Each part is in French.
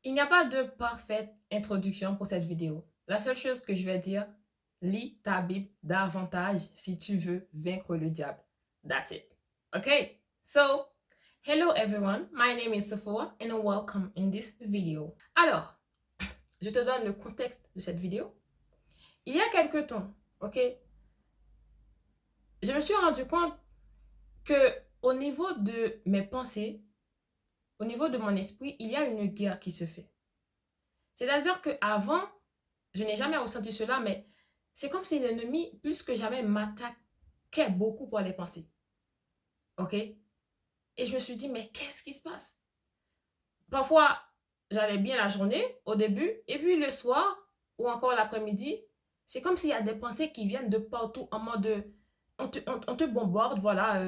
Il n'y a pas de parfaite introduction pour cette vidéo. La seule chose que je vais dire, lis ta Bible davantage si tu veux vaincre le diable. That's it. Okay? So, hello everyone. My name is Sephora and welcome in this video. Alors, je te donne le contexte de cette vidéo. Il y a quelque temps, ok, je me suis rendu compte que au niveau de mes pensées, au niveau de mon esprit, il y a une guerre qui se fait. C'est-à-dire qu'avant, je n'ai jamais ressenti cela, mais c'est comme si l'ennemi, plus que jamais, m'attaquait beaucoup pour les pensées. Ok? Et je me suis dit, mais qu'est-ce qui se passe? Parfois, j'allais bien la journée, au début, et puis le soir, ou encore l'après-midi, c'est comme s'il y a des pensées qui viennent de partout, en mode, on te bombarde, voilà.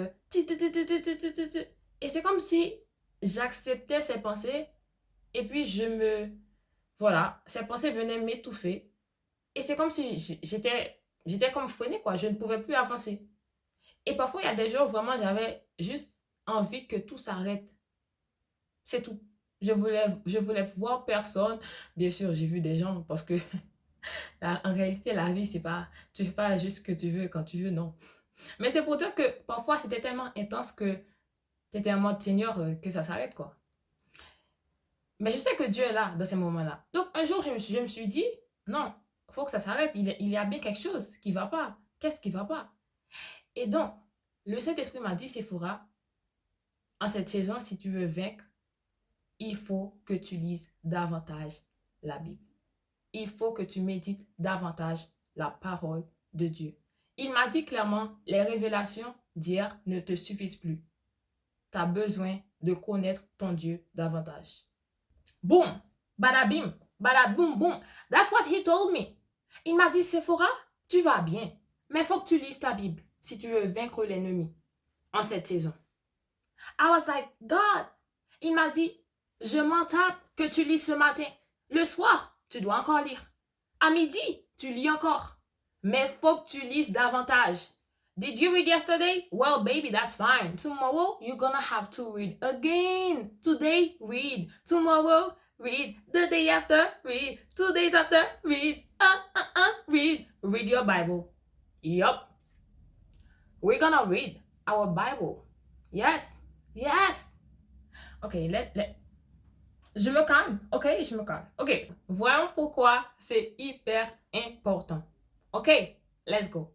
Et c'est comme si j'acceptais ces pensées, et puis voilà, ces pensées venaient m'étouffer. Et c'est comme si j'étais comme freinée, quoi. Je ne pouvais plus avancer. Et parfois, il y a des jours, vraiment, j'avais juste envie que tout s'arrête. C'est tout. Je voulais voir personne. Bien sûr, j'ai vu des gens parce que en réalité, la vie, c'est pas, tu fais pas juste ce que tu veux quand tu veux, non. Mais c'est pour dire que parfois, c'était tellement intense que tu étais en mode Seigneur, que ça s'arrête, quoi. Mais je sais que Dieu est là dans ces moments-là. Donc, un jour, je me suis dit, non, il faut que ça s'arrête. Il y a bien quelque chose qui ne va pas. Qu'est-ce qui ne va pas? Et donc, le Saint-Esprit m'a dit, Sephora, en cette saison, si tu veux vaincre, il faut que tu lises davantage la Bible. Il faut que tu médites davantage la parole de Dieu. Il m'a dit clairement, les révélations d'hier ne te suffisent plus. Tu as besoin de connaître ton Dieu davantage. Boom, badabim, badaboum, boum. That's what he told me. Il m'a dit, Sephora, tu vas bien, mais il faut que tu lises ta Bible si tu veux vaincre l'ennemi en cette saison. I was like, God. Il m'a dit, je m'en tape que tu lis ce matin. Le soir, tu dois encore lire. À midi, tu lis encore. Mais il faut que tu lises davantage. Did you read yesterday? Well, baby, that's fine. Tomorrow, you're gonna have to read again. Today, read. Tomorrow, read. The day after, read. 2 days after, read. Read. Read your Bible. Yup. We're gonna read our Bible. Yes. Yes. Okay, je me calme. Ok, je me calme. Ok. Voyons pourquoi c'est hyper important. Ok, let's go.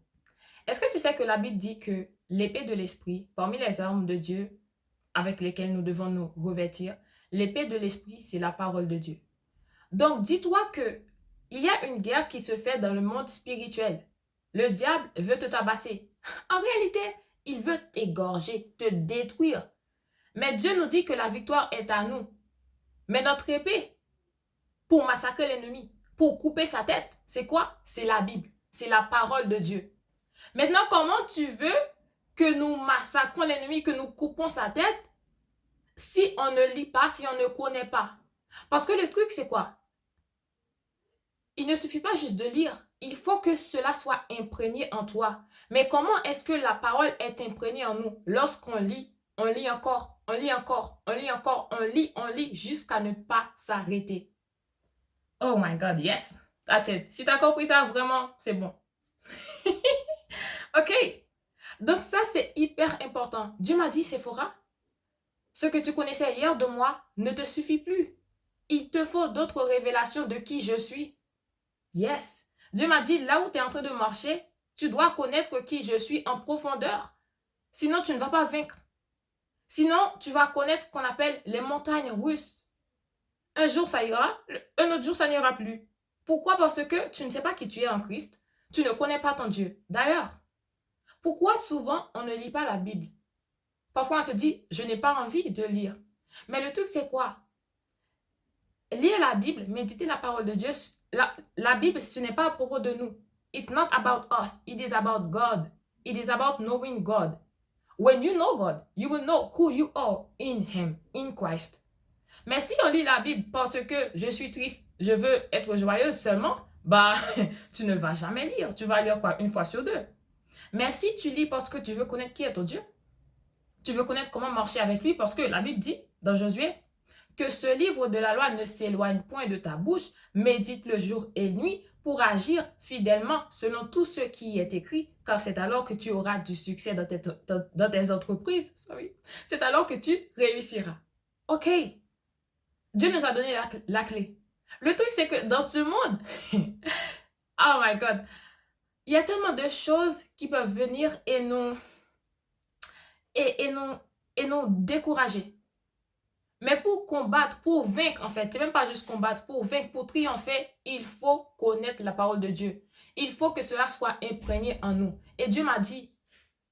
Est-ce que tu sais que la Bible dit que l'épée de l'esprit, parmi les armes de Dieu avec lesquelles nous devons nous revêtir, l'épée de l'esprit, c'est la parole de Dieu. Donc, dis-toi que il y a une guerre qui se fait dans le monde spirituel. Le diable veut te tabasser. En réalité, il veut t'égorger, te détruire. Mais Dieu nous dit que la victoire est à nous. Mais notre épée, pour massacrer l'ennemi, pour couper sa tête, c'est quoi? C'est la Bible, c'est la parole de Dieu. Maintenant, comment tu veux que nous massacrons l'ennemi, que nous coupons sa tête, si on ne lit pas, si on ne connaît pas? Parce que le truc, c'est quoi? Il ne suffit pas juste de lire. Il faut que cela soit imprégné en toi. Mais comment est-ce que la parole est imprégnée en nous? Lorsqu'on lit, on lit encore, on lit encore, on lit encore, on lit jusqu'à ne pas s'arrêter. Oh my God, yes. That's it. Si tu as compris ça, vraiment, c'est bon. Ok. Donc ça, c'est hyper important. Dieu m'a dit, Sephora, ce que tu connaissais hier de moi ne te suffit plus. Il te faut d'autres révélations de qui je suis. Yes. Dieu m'a dit, là où tu es en train de marcher, tu dois connaître qui je suis en profondeur. Sinon, tu ne vas pas vaincre. Sinon, tu vas connaître ce qu'on appelle les montagnes russes. Un jour, ça ira. Un autre jour, ça n'ira plus. Pourquoi? Parce que tu ne sais pas qui tu es en Christ. Tu ne connais pas ton Dieu. D'ailleurs, pourquoi souvent on ne lit pas la Bible? Parfois, on se dit, je n'ai pas envie de lire. Mais le truc, c'est quoi? Lire la Bible, méditer la parole de Dieu, la Bible, ce n'est pas à propos de nous. It's not about us. It is about God. It is about knowing God. When you know God, you will know who you are in Him, in Christ. Mais si on lit la Bible parce que je suis triste, je veux être joyeuse seulement, bah, tu ne vas jamais lire. Tu vas lire quoi? Une fois sur deux. Mais si tu lis parce que tu veux connaître qui est ton Dieu, tu veux connaître comment marcher avec lui, parce que la Bible dit dans Josué Que ce livre de la loi ne s'éloigne point de ta bouche, médite le jour et nuit pour agir fidèlement selon tout ce qui y est écrit, car c'est alors que tu auras du succès dans tes entreprises. C'est alors que tu réussiras. Ok, Dieu nous a donné la clé. Le truc, c'est que dans ce monde, oh my God, il y a tellement de choses qui peuvent venir et nous décourager. Mais pour combattre, pour vaincre, en fait, c'est même pas juste combattre, pour vaincre, pour triompher, il faut connaître la parole de Dieu. Il faut que cela soit imprégné en nous. Et Dieu m'a dit,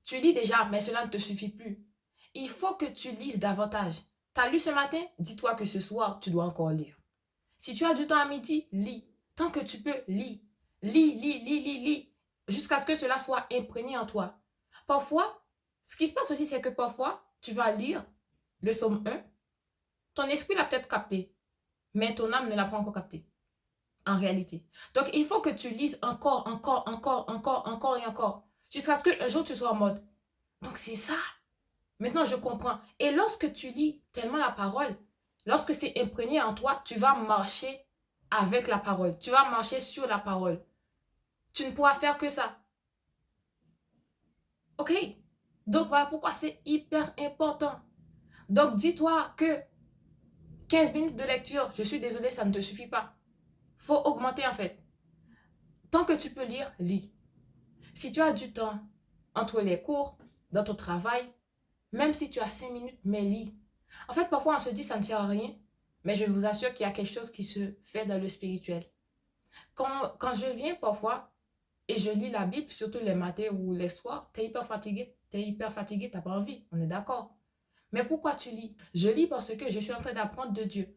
tu lis déjà, mais cela ne te suffit plus. Il faut que tu lises davantage. Tu as lu ce matin, dis-toi que ce soir, tu dois encore lire. Si tu as du temps à midi, lis. Tant que tu peux, lis. Lis. Jusqu'à ce que cela soit imprégné en toi. Parfois, ce qui se passe aussi, c'est que parfois, tu vas lire le psaume 1. Ton esprit l'a peut-être capté, mais ton âme ne l'a pas encore capté, en réalité. Donc, il faut que tu lises encore, et encore, jusqu'à ce qu'un jour tu sois en mode. Donc, c'est ça. Maintenant, je comprends. Et lorsque tu lis tellement la parole, lorsque c'est imprégné en toi, tu vas marcher avec la parole. Tu vas marcher sur la parole. Tu ne pourras faire que ça. OK? Donc, voilà pourquoi c'est hyper important. Donc, dis-toi que 15 minutes de lecture, je suis désolée, ça ne te suffit pas. Faut augmenter en fait. Tant que tu peux lire, lis. Si tu as du temps entre les cours, dans ton travail, même si tu as 5 minutes, mais lis. En fait, parfois on se dit ça ne sert à rien, mais je vous assure qu'il y a quelque chose qui se fait dans le spirituel. Quand je viens parfois et je lis la Bible, surtout les matins ou les soirs, tu es hyper fatigué, t'as pas envie, on est d'accord. Mais pourquoi tu lis? Je lis parce que je suis en train d'apprendre de Dieu.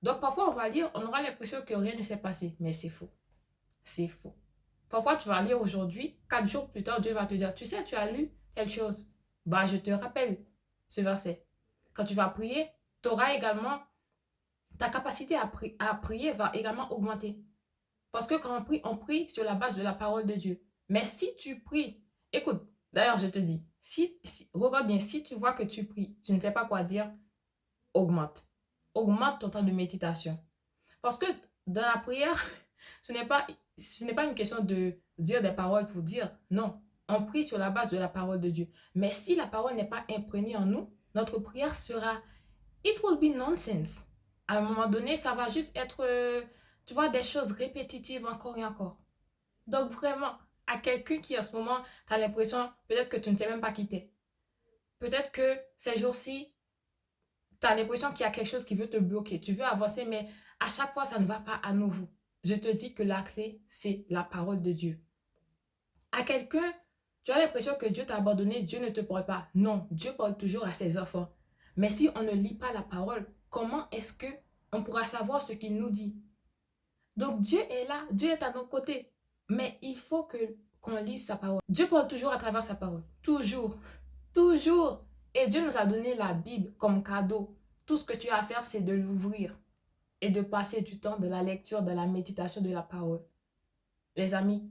Donc parfois on va lire, on aura l'impression que rien ne s'est passé, mais c'est faux. C'est faux. Parfois tu vas lire aujourd'hui, 4 jours plus tard, Dieu va te dire, tu sais, tu as lu telle chose. Bah, je te rappelle ce verset. Quand tu vas prier, tu auras également, ta capacité à prier va également augmenter. Parce que quand on prie sur la base de la parole de Dieu. Mais si tu pries, écoute, d'ailleurs je te dis, regarde bien, si tu vois que tu pries, tu ne sais pas quoi dire, augmente. Augmente ton temps de méditation. Parce que dans la prière, ce n'est pas une question de dire des paroles pour dire. Non, on prie sur la base de la parole de Dieu. Mais si la parole n'est pas imprégnée en nous, notre prière sera, it will be nonsense. À un moment donné, ça va juste être, tu vois, des choses répétitives encore et encore. Donc vraiment, à quelqu'un qui en ce moment, tu as l'impression, peut-être que tu ne sais même pas quitter. Peut-être que ces jours-ci, tu as l'impression qu'il y a quelque chose qui veut te bloquer. Tu veux avancer, mais à chaque fois, ça ne va pas à nouveau. Je te dis que la clé, c'est la parole de Dieu. À quelqu'un, tu as l'impression que Dieu t'a abandonné, Dieu ne te parle pas. Non, Dieu parle toujours à ses enfants. Mais si on ne lit pas la parole, comment est-ce que on pourra savoir ce qu'il nous dit? Donc Dieu est là, Dieu est à nos côtés. Mais il faut qu'on lise sa parole. Dieu parle toujours à travers sa parole. Toujours. Toujours. Et Dieu nous a donné la Bible comme cadeau. Tout ce que tu as à faire, c'est de l'ouvrir et de passer du temps de la lecture, de la méditation de la parole. Les amis,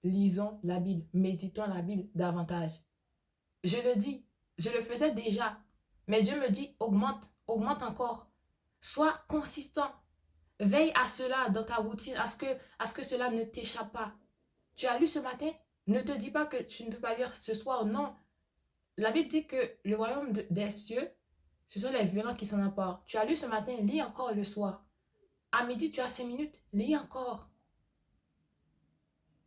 lisons la Bible, méditons la Bible davantage. Je le dis, je le faisais déjà, mais Dieu me dit augmente, augmente encore. Sois consistant. Veille à cela dans ta routine, à ce que cela ne t'échappe pas. Tu as lu ce matin? Ne te dis pas que tu ne peux pas lire ce soir, non. La Bible dit que le royaume des cieux, ce sont les violents qui s'en emparent. Tu as lu ce matin, lis encore le soir. À midi, tu as 5 minutes, lis encore.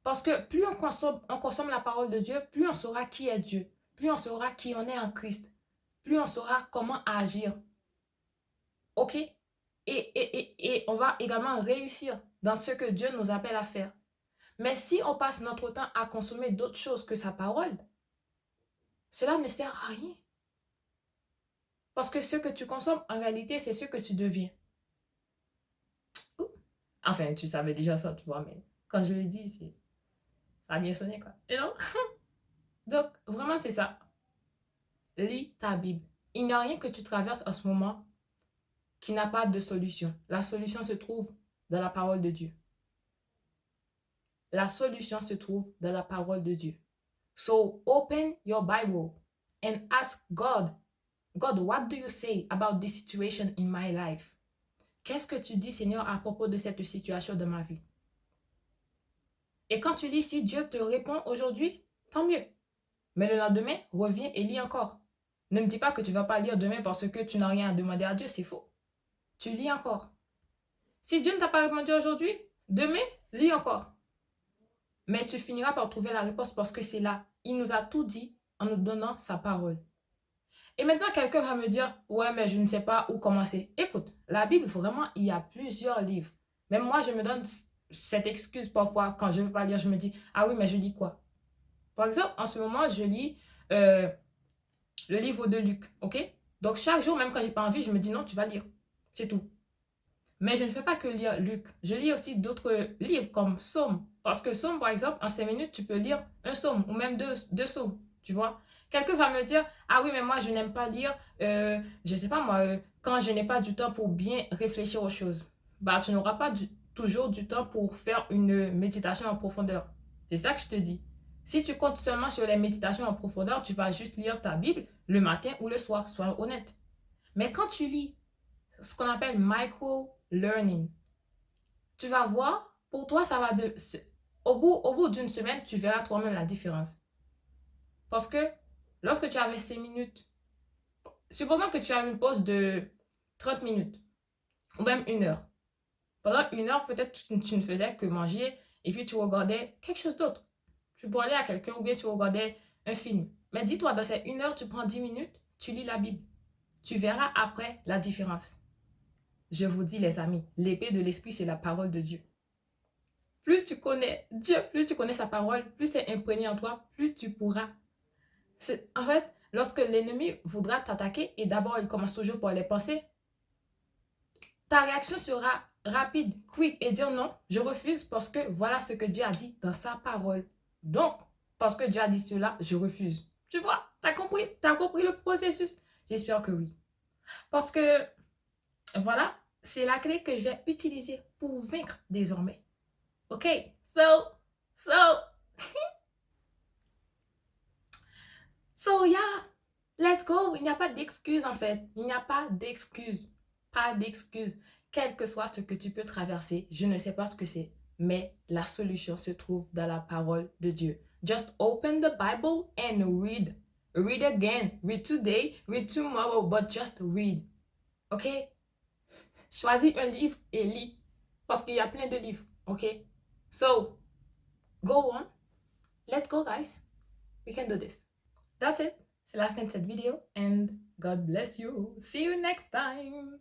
Parce que plus on consomme la parole de Dieu, plus on saura qui est Dieu. Plus on saura qui on est en Christ. Plus on saura comment agir. OK? Et on va également réussir dans ce que Dieu nous appelle à faire. Mais si on passe notre temps à consommer d'autres choses que sa parole, cela ne sert à rien. Parce que ce que tu consommes, en réalité, c'est ce que tu deviens. Enfin, tu savais déjà ça, tu vois, mais quand je l'ai dit, ça a bien sonné, quoi. Et non? Donc, vraiment, c'est ça. Lis ta Bible. Il n'y a rien que tu traverses en ce moment qui n'a pas de solution. La solution se trouve dans la parole de Dieu. La solution se trouve dans la parole de Dieu. So, open your Bible and ask God God, what do you say about this situation in my life? Qu'est-ce que tu dis, Seigneur, à propos de cette situation de ma vie? Et quand tu lis, si Dieu te répond aujourd'hui, tant mieux. Mais le lendemain, reviens et lis encore. Ne me dis pas que tu ne vas pas lire demain parce que tu n'as rien à demander à Dieu, c'est faux. Tu lis encore. Si Dieu ne t'a pas répondu aujourd'hui, demain, lis encore. Mais tu finiras par trouver la réponse parce que c'est là. Il nous a tout dit en nous donnant sa parole. Et maintenant, quelqu'un va me dire, ouais, mais je ne sais pas où commencer. Écoute, la Bible, vraiment, il y a plusieurs livres. Même moi, je me donne cette excuse parfois quand je ne veux pas lire. Je me dis, ah oui, mais je lis quoi? Par exemple, en ce moment, je lis le livre de Luc, ok? Donc, chaque jour, même quand j'ai pas envie, je me dis, non, tu vas lire. C'est tout. Mais je ne fais pas que lire Luc. Je lis aussi d'autres livres comme Psaume. Parce que Psaume, par exemple, en 5 minutes, tu peux lire un psaume ou même deux psaumes. Tu vois? Quelqu'un va me dire, ah oui, mais moi, je n'aime pas lire, je ne sais pas moi, quand je n'ai pas du temps pour bien réfléchir aux choses. Bah, tu n'auras pas toujours du temps pour faire une méditation en profondeur. C'est ça que je te dis. Si tu comptes seulement sur les méditations en profondeur, tu vas juste lire ta Bible le matin ou le soir. Sois honnête. Mais quand tu lis ce qu'on appelle micro-learning, tu vas voir, pour toi, ça va au bout d'une semaine, tu verras toi-même la différence. Parce que lorsque tu avais 5 minutes, supposons que tu as une pause de 30 minutes ou même 1 heure. Pendant 1 heure, peut-être tu ne faisais que manger et puis tu regardais quelque chose d'autre. Tu parlais à quelqu'un ou bien tu regardais un film. Mais dis-toi, dans ces 1 heure, tu prends 10 minutes, tu lis la Bible. Tu verras après la différence. Je vous dis, les amis, l'épée de l'esprit, c'est la parole de Dieu. Plus tu connais Dieu, plus tu connais sa parole, plus c'est imprégné en toi, plus tu pourras. En fait, lorsque l'ennemi voudra t'attaquer, et d'abord il commence toujours par les pensées, ta réaction sera rapide, quick, et dire non, je refuse parce que voilà ce que Dieu a dit dans sa parole. Donc, parce que Dieu a dit cela, je refuse. Tu vois, t'as compris le processus? J'espère que oui. Parce que, voilà, c'est la clé que je vais utiliser pour vaincre désormais. Ok, so yeah, let's go. Il n'y a pas d'excuse en fait. Il n'y a pas d'excuse. Pas d'excuse. Quel que soit ce que tu peux traverser, je ne sais pas ce que c'est, mais la solution se trouve dans la parole de Dieu. Just open the Bible and read. Read again. Read today. Read tomorrow. But just read. Ok? Choisis un livre et lis. Parce qu'il y a plein de livres. Ok? So, go on. Let's go, guys. We can do this. That's it. C'est la fin de cette vidéo. And God bless you. See you next time.